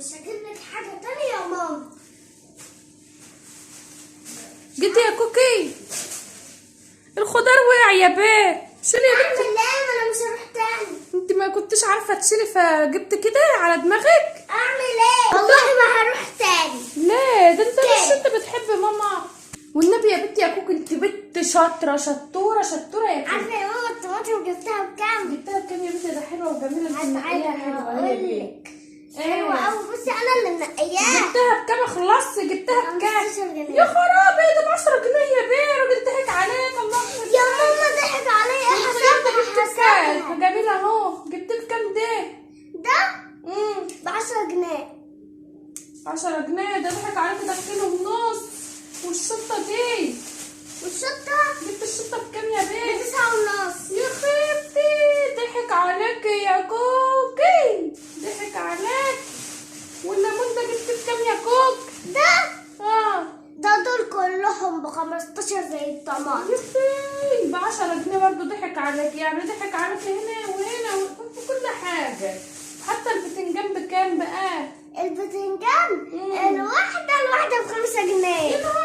مش هجيب لك حاجة تانية يا ماما. جدي يا كوكي الخضار وقع يا بيه. شيلي يا بنتي. اعمل ايه؟ ما انا مش هروح تاني. انت ما كنتش عارفه تشيلي فجبت كده على دماغك. اعمل ايه؟ والله ما هروح تاني. ليه؟ ده انت مش انت بتحب ماما. والنبي يا بنتي يا كوكي انت بنت شاطره شطوره شطوره يا كوكي. عارفة يا ماما الطماطم جبتها بكام؟ جبتها بكام يا بنتي؟ ده حلوه وجميله. انت منقياها حلوه اقول اهي. لك حلوة قوي. بصي انا اللي منقياها. جبتها بكام؟ خلصت جبتها بكام؟ 15 جنيه. يا خرابي ده ب 10 جنيه يا بيه. راجل ضحك عليك. الله يخليك. يا ماما ضحك عليا. حسبها. جميل اهو. جبت بكام ده؟ ده ب10 جنيه. 10 جنيه ده ضحك عليك. ده كيلو ونص. والشطه دي والشطة جبت الشطه بكام يا بيه؟ ب9.5. يا خيبتي ضحك عليك يا كوكي. ضحك عليك. والليمون ده جبت بكام يا كوك؟ ده دول كلهم ب15 زي الطماطم. يخي ب10 جنيه برضه. ضحك عليك يعني. ضحك عليك هنا وهنا وكل حاجة. حتى البتنجان بكام بقى؟ البتنجان الواحدة ب5 جنيه. يا نهار